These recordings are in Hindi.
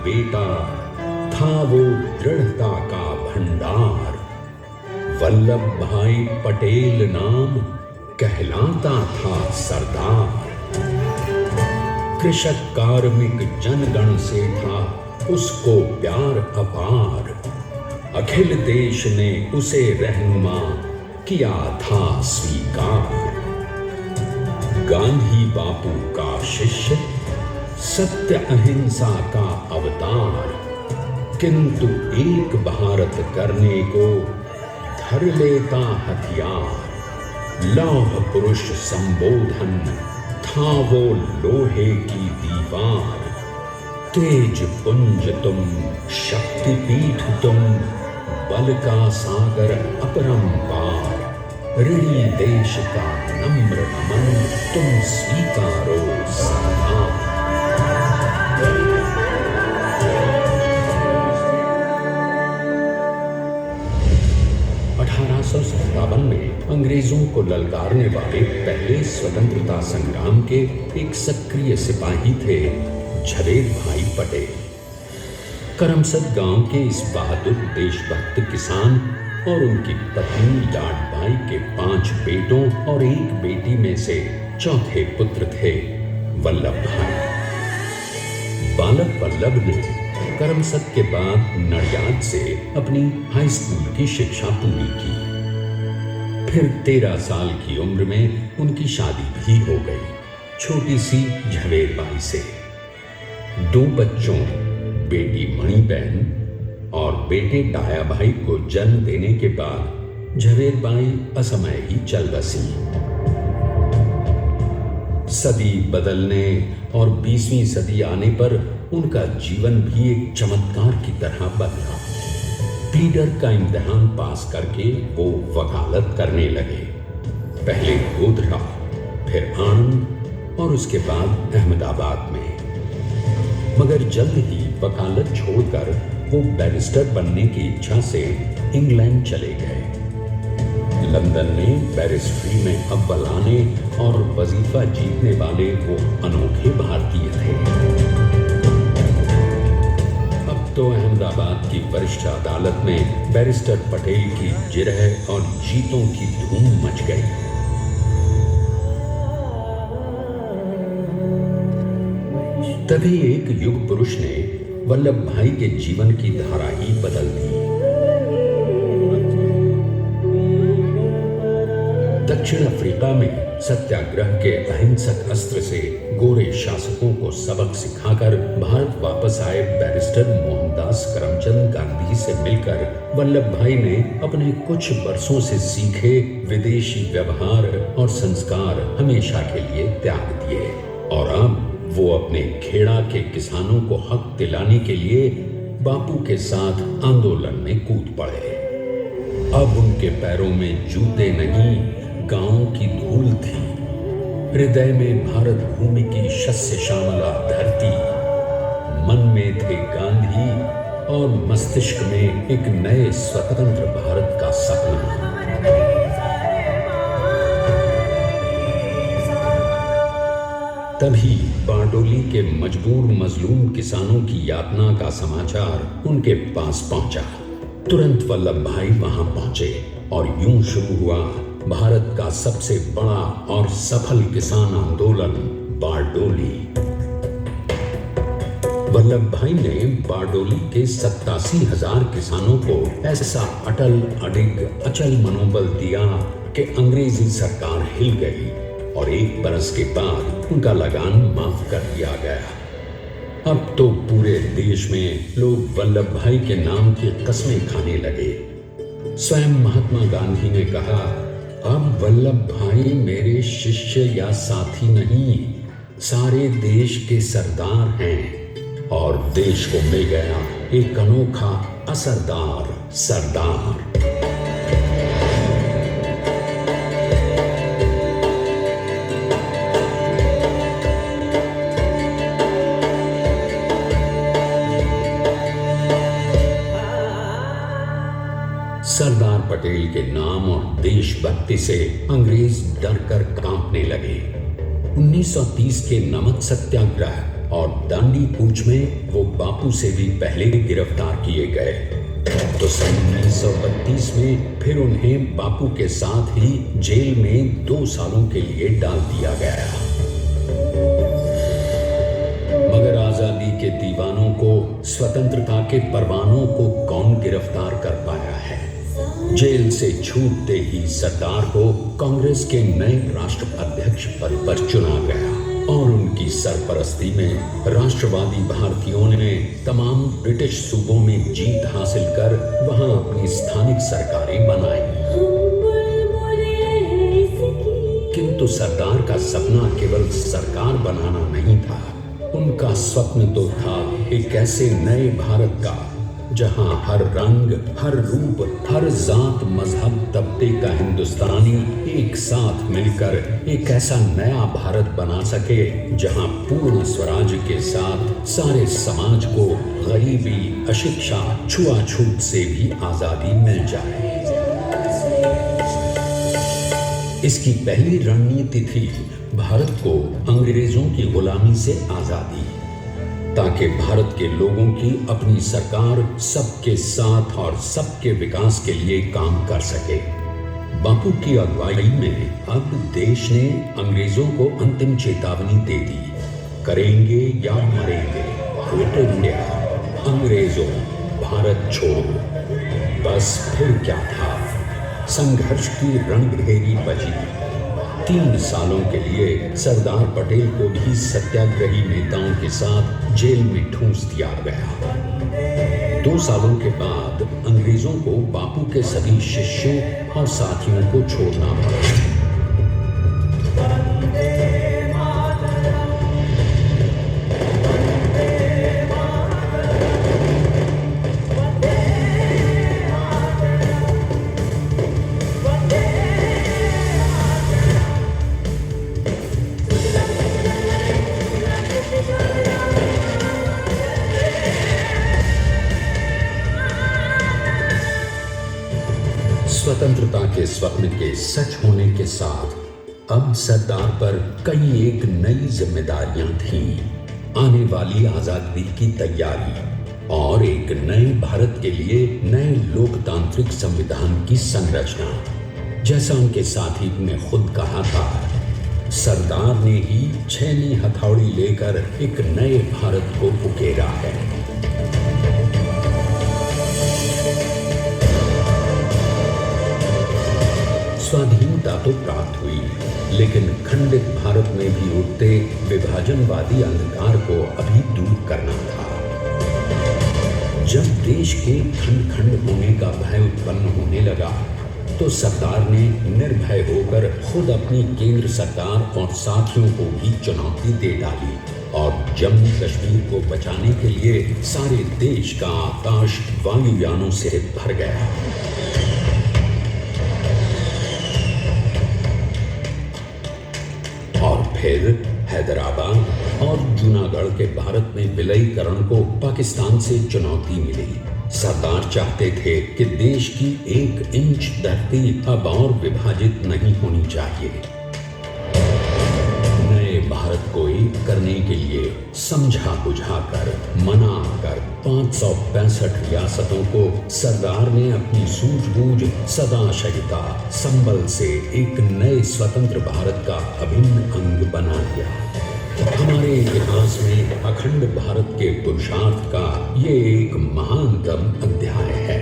बेटा, था वो दृढ़ता का भंडार। वल्लभ भाई पटेल नाम कहलाता था सरदार। कृषक कार्मिक जनगण से था उसको प्यार अपार। अखिल देश ने उसे रहनुमा किया था स्वीकार। गांधी बापू का शिष्य, सत्य अहिंसा का अवतार, किंतु एक भारत करने को धर लेता हथियार। लौह पुरुष संबोधन था वो लोहे की दीवार। तेज पुंज तुम, शक्ति पीठ तुम, बल का सागर अपरंपार। ऋणी देश का नम्र नमन तुम स्वीकारो सरदार। 1857 में अंग्रेजों को ललकारने वाले पहले स्वतंत्रता संग्राम के एक सक्रिय सिपाही थे झवेर भाई पटेल। करमसद गांव के इस बहादुर देशभक्त किसान और उनकी पत्नी लाडबाई के 5 बेटों और 1 बेटी में से चौथे पुत्र थे वल्लभ भाई। बालक वल्लभ ने करमसद के बाद नडियाद से अपनी हाई स्कूल की शिक्षा पूरी की। फिर 13 साल की उम्र में उनकी शादी भी हो गई, छोटी सी झवेर बाई से। 2 बच्चों, बेटी मणिबहन और बेटे डाया भाई को जन्म देने के बाद झवेर बाई असमय ही चल बसी। सदी बदलने और 20वीं सदी आने पर उनका जीवन भी एक चमत्कार की तरह बदला। प्लीडर का इम्तिहान पास करके वो वकालत करने लगे। पहले गोधरा, फिर आनंद और उसके बाद अहमदाबाद में। मगर जल्द ही वकालत छोड़कर वो बैरिस्टर बनने की इच्छा से इंग्लैंड चले गए। लंदन में बैरिस्ट्री में अव्वल आने और वजीफा जीतने वाले वो अनोखे भारतीय थे। अब तो अहमदाबाद की वरिष्ठ अदालत में बैरिस्टर पटेल की जिरह और जीतों की धूम मच गई। तभी एक युग पुरुष ने वल्लभ भाई के जीवन की धारा ही बदल दी। दक्षिण अफ्रीका में सत्याग्रह के अहिंसक अस्त्र से गोरे शासकों को सबक सिखाकर भारत वापस आए बैरिस्टर मोहनदास करमचंद गांधी से मिलकर वल्लभ भाई ने अपने कुछ वर्षों से सीखे विदेशी व्यवहार और संस्कार हमेशा के लिए त्याग दिए और अब वो अपने खेड़ा के किसानों को हक दिलाने के लिए बापू के साथ आंदोलन में कूद पड़े। अब उनके पैरों में जूते नहीं, गांव की धूल थी। हृदय में भारत भूमि की शस्य श्यामला धरती। मन में थे गांधी और मस्तिष्क में एक नए स्वतंत्र भारत का सपना। तभी बारडोली के मजबूर मजलूम किसानों की यातना का समाचार उनके पास पहुंचा। तुरंत वल्लभ भाई वहां पहुंचे और यूं शुरू हुआ भारत का सबसे बड़ा और सफल किसान आंदोलन बारडोली। वल्लभ भाई ने बारडोली के 87,000 किसानों को ऐसा अटल अडिग अचल मनोबल दिया कि अंग्रेजी सरकार हिल गई और 1 बरस के बाद उनका लगान माफ कर दिया गया। अब तो पूरे देश में लोग वल्लभ भाई के नाम की कस्में खाने लगे। स्वयं महात्मा गांधी ने कहा, अब वल्लभ भाई मेरे शिष्य या साथी नहीं, सारे देश के सरदार हैं और देश को मिल गया एक अनोखा असरदार सरदार। सरदार पटेल के नाम और देशभक्ति से अंग्रेज डर कर कांपने लगे। 1930 के नमक सत्याग्रह और दांडी कूच में वो बापू से भी पहले गिरफ्तार किए गए। तो सन 1932 में फिर उन्हें बापू के साथ ही जेल में 2 सालों के लिए डाल दिया गया। मगर आजादी के दीवानों को, स्वतंत्रता के परवानों को कौन गिरफ्तार कर पाया है? जेल से छूटते ही सरदार को कांग्रेस के नए राष्ट्राध्यक्ष पद पर चुना गया और उनकी सरपरस्ती में राष्ट्रवादी भारतीयों ने तमाम ब्रिटिश सूबों में जीत हासिल कर वहां अपनी स्थानिक सरकारें बनाई। किंतु सरदार का सपना केवल सरकार बनाना नहीं था। उनका स्वप्न तो था एक ऐसे नए भारत का जहां हर रंग, हर रूप, हर जात, मजहब, तबके का हिंदुस्तानी एक साथ मिलकर एक ऐसा नया भारत बना सके जहां पूर्ण स्वराज के साथ सारे समाज को गरीबी, अशिक्षा, छुआछूत से भी आजादी मिल जाए। इसकी पहली रणनीति थी भारत को अंग्रेजों की गुलामी से आजादी, ताकि भारत के लोगों की अपनी सरकार सबके साथ और सबके विकास के लिए काम कर सके। बापू की अगुवाई में अब देश ने अंग्रेजों को अंतिम चेतावनी दे दी, करेंगे या मरेंगे, क्विट इंडिया, अंग्रेजों भारत छोड़ो। बस फिर क्या था, संघर्ष की रणभेरी बजी। 3 सालों के लिए सरदार पटेल को भी सत्याग्रही नेताओं के साथ जेल में ठूंस दिया गया। 2 सालों के बाद अंग्रेजों को बापू के सभी शिष्यों और साथियों को छोड़ना पड़ा। स्वतंत्रता के स्वप्न के सच होने के साथ अब सरदार पर कई एक नई जिम्मेदारियां थीं। आने वाली आजादी की तैयारी और एक नए भारत के लिए नए लोकतांत्रिक संविधान की संरचना। जैसा उनके साथी ने खुद कहा था, सरदार ने ही 6वीं हथौड़ी लेकर एक नए भारत को उकेरा है। स्वाधीनता तो प्राप्त हुई, लेकिन खंडित भारत में भी उठते विभाजनवादी अंधकार को अभी दूर करना था। जब देश के खंड खंड होने का भय उत्पन्न होने लगा, तो सरदार ने निर्भय होकर खुद अपनी केंद्र सरकार और साथियों को भी चुनौती दे डाली और जम्मू कश्मीर को बचाने के लिए सारे देश का आकाश वायुयानों से भर गया। और फिर हैदराबाद और जूनागढ़ के भारत में विलयीकरण को पाकिस्तान से चुनौती मिली। सरदार चाहते थे कि देश की 1 इंच धरती अब और विभाजित नहीं होनी चाहिए। नए भारत को एक करने के लिए समझा बुझाकर, मनाकर 565 रियासतों को सरदार ने अपनी सूझबूझ, सदाशयिता, संबल से एक नए स्वतंत्र भारत का अभिन्न अंग बना दिया। हमारे इतिहास में अखंड भारत के पुरुषार्थ का ये एक महानतम अध्याय है।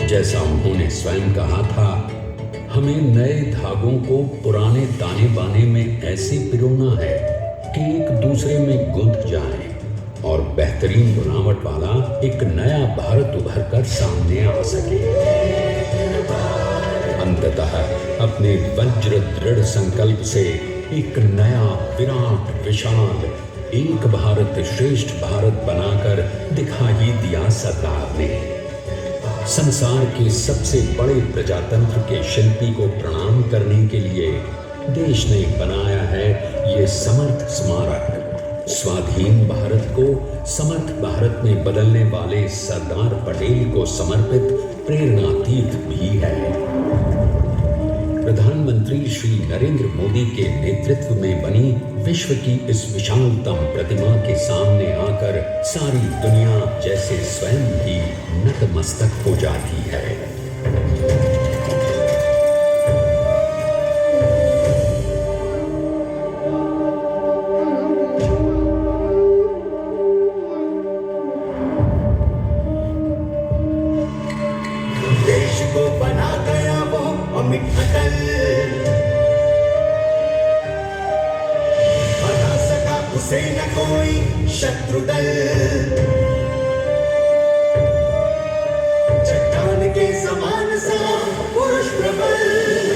जैसा उन्होंने स्वयं कहा था, हमें नए धागों को पुराने ताने बाने में ऐसे पिरोना है कि एक दूसरे में गुंथ जाए और बेहतरीन बनावट वाला एक नया भारत उभर कर सामने आ सके। अंततः अपने वज्र दृढ़ संकल्प से एक नया विराट विशाल एक भारत श्रेष्ठ भारत बनाकर दिखा ही दिया सरदार ने। संसार के सबसे बड़े प्रजातंत्र के शिल्पी को प्रणाम करने के लिए देश ने बनाया है ये समर्थ स्मारक। स्वाधीन भारत को समर्थ भारत में बदलने वाले सरदार पटेल को समर्पित प्रेरणा तीर्थ भी है। प्रधानमंत्री श्री नरेंद्र मोदी के नेतृत्व में बनी विश्व की इस विशालतम प्रतिमा के सामने आकर सारी दुनिया जैसे स्वयं ही नतमस्तक हो जाती है। देश को बना गया वो अमित अटल, हरा सका उसे न कोई शत्रु दल। चट्टान के समान सा पुरुष प्रबल,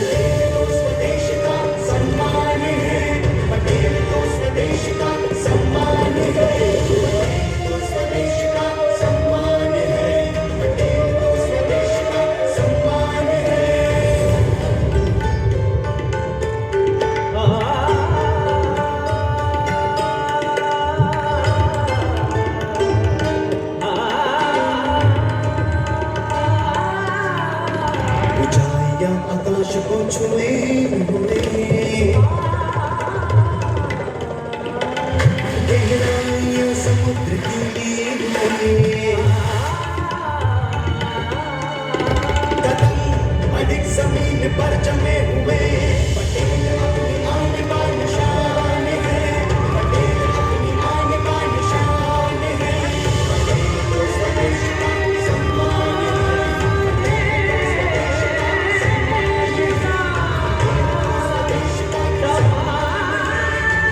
पटेल तो स्वदेश का सम्मान है, पटेल तो स्वदेश का सम्मान है, पटेल तो स्वदेश का सम्मान है, पटेल तो स्वदेश का सम्मान है। ऊंचाइयां आकाश को छुए हुए, गहराइयां समुद्र की लिए हुए, कदम अधिक जमीन पर जमे हुए, पटेल अपनी आन बान शान है, पटेल अपनी आन बान शान है, पटेल तो स्वदेश का सम्मान है, पटेल तो स्वदेश का सम्मान है, पटेल तो स्वदेश का सम्मान है,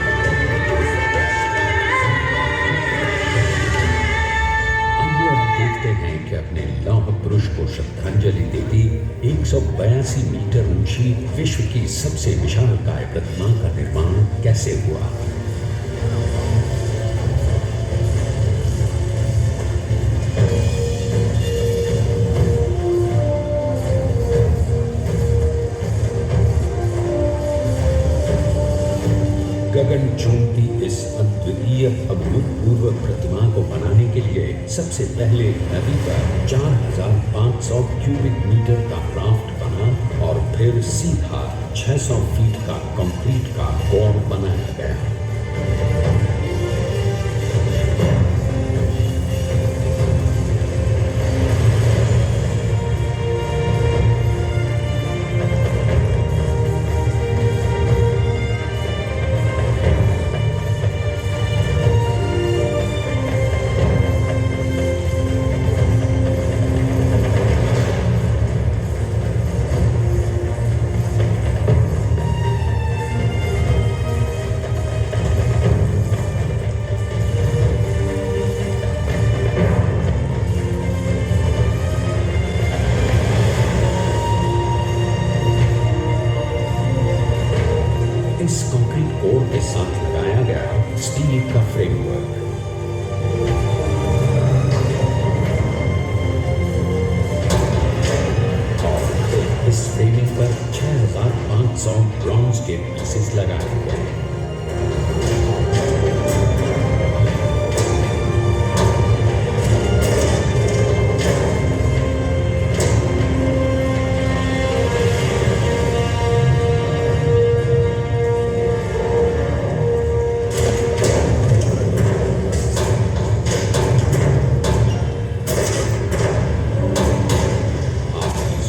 पटेल तो स्वदेश आइए अब देखते हैं कि अपने लौह पुरुष को श्रद्धांजलि देती 182 मीटर ऊंची विश्व की सबसे विशालकाय प्रतिमा का निर्माण कैसे हुआ। गगन चूमती इस अद्वितीय अभूतपूर्व प्रतिमा को बनाने के लिए सबसे पहले नदी पर 4500 क्यूबिक मीटर का राफ्ट बना और फिर सीधा 600 फीट का कंक्रीट का कोर बनाया गया। इस कंक्रीट कोर के साथ लगाया गया स्टील का फ्रेमवर्क। और फिर इस फ्रेमिंग पर 6500 ब्रॉन्ज के पीसेस लगाए गए।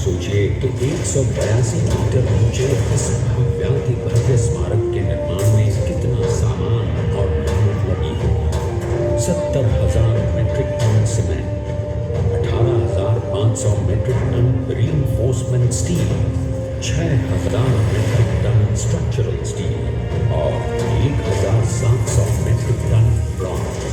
सोचिए कि 182 मीटर ऊंचे इस भव्याति भव्य स्मारक के निर्माण में कितना सामान और मेहनत लगी होगी। 70,000 metric ton cement, 18,500 metric ton reinforcement steel, 6,000 metric ton structural steel और 1,700 metric ton bronze.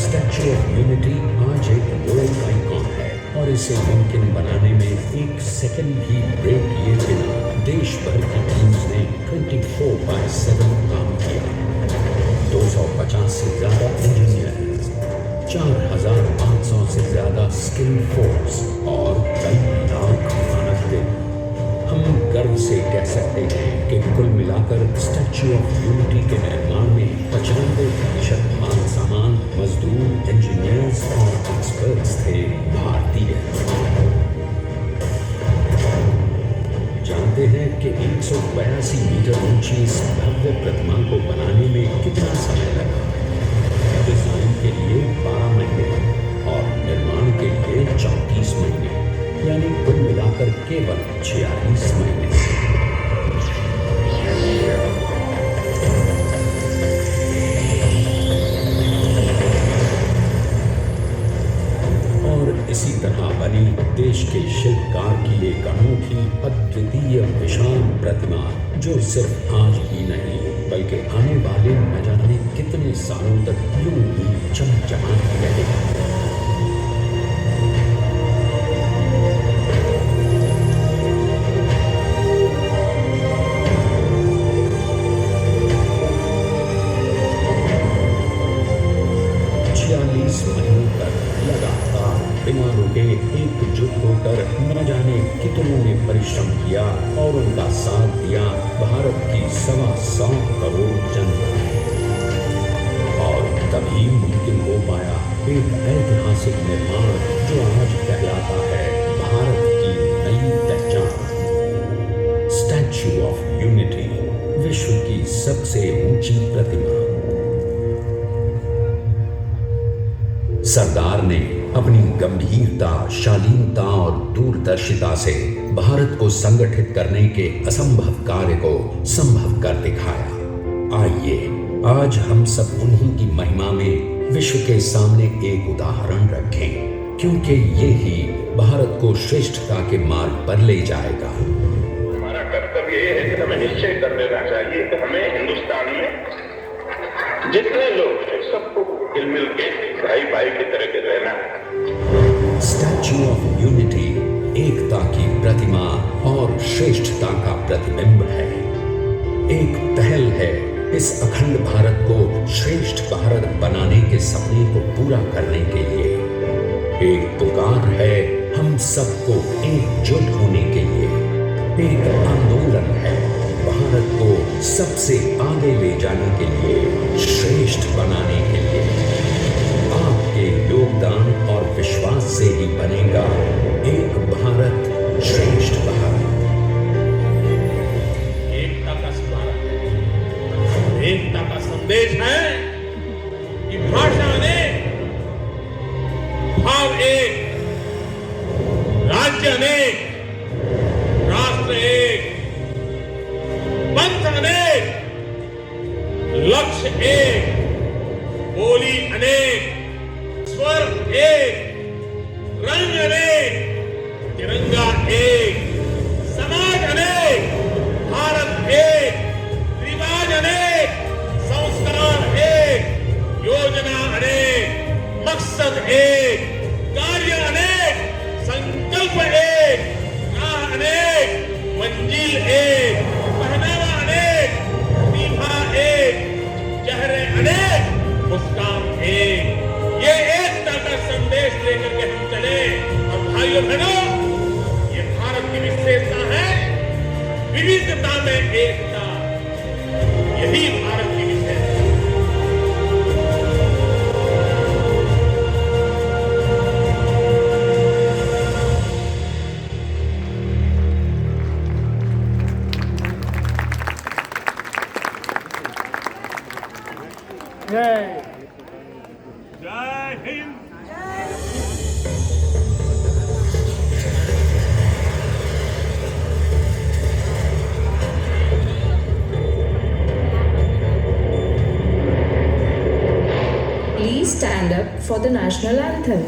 Statue of Unity आज एक वर्ल्ड आइकॉन है और इसे मुमकिन बनाने में एक सेकंड भी ब्रेक किए बिना देश भर की टीम्स ने 24/7 काम किया। 250 से ज्यादा इंजीनियर, 4,500 से ज्यादा स्किल फोर्स और कई लाख मानव दिन। हम गर्व से से कह सकते हैं कि कुल मिलाकर स्टैच्यू ऑफ यूनिटी के निर्माण में 95% माल सामान, मजदूर, इंजीनियर्स और एक्सपर्ट्स थे भारतीय। जानते हैं कि 182 मीटर ऊंची इस भव्य प्रतिमा को बनाने में कितना समय लगा? डिजाइन के लिए 12 महीने और निर्माण के लिए 34 महीने, यानी कुल मिलाकर केवल 46 महीने। और इसी तरह बनी देश के शिल्पकार की एक अनोखी, अद्वितीय, विशाल प्रतिमा, जो सिर्फ आज ही नहीं बल्कि आने वाले न जाने कितने सालों तक यूं ही चमचमाती रहेगी। बिना रुके एकजुट होकर न जाने कितनों ने परिश्रम किया और उनका साथ दिया भारत की 125 करोड़ जनता। और तभी मुमकिन हो पाया एक ऐतिहासिक निर्माण जो आज कहलाता है भारत की नई पहचान। स्टैच्यू ऑफ यूनिटी, विश्व की सबसे ऊंची प्रतिमा। सरदार ने अपनी गंभीरता, शालीनता और दूरदर्शिता से भारत को संगठित करने के असंभव कार्य को संभव कर दिखाया। आइए आज हम सब उन्हीं की महिमा में विश्व के सामने एक उदाहरण रखें, क्योंकि ये ही भारत को श्रेष्ठता के मार्ग पर ले जाएगा। हमारा कर्तव्य ये है कि हमें निश्चय कर लेना चाहिए कि हमें हिंदुस्तान में जितने लोग हैं सबको मिल के भाई भाई की तरह के रहना है। स्टैच्यू ऑफ यूनिटी एकता की प्रतिमा और श्रेष्ठता का प्रतिबिंब है। एक पहल है इस अखंड भारत को श्रेष्ठ भारत बनाने के सपने को पूरा करने के लिए। एक पुकार है हम सबको एकजुट होने के लिए। एक आंदोलन है भारत को सबसे आगे ले जाने के लिए, श्रेष्ठ बनाने के लिए। आपके योगदान और विश्वास से ही बनेगा एक भारत श्रेष्ठ भारत। एकता का स्मारक है, एकता का संदेश है कि भाषा अनेक, भाव एक, राज्य अनेक, राष्ट्र एक, पंथ अनेक, लक्ष्य एक, बोली अनेक, स्वर एक, रंग अनेक, तिरंगा एक, समाज अनेक, भारत एक, रिवाज अनेक, संस्कार एक, योजना अनेक, मकसद एक, कार्य अनेक, संकल्प एक, राह अनेक, मंजिल एक, पहनावा अनेक, प्रतिभा एक, चेहरे अनेक, मुस्कान एक। ये एकता का संदेश लेकर के हम चले। और भाइयों बहनों, ये भारत की विशेषता है, विविधता में एकता। यही भारत की विशेषता है। जय Hind. Please stand up for the national anthem.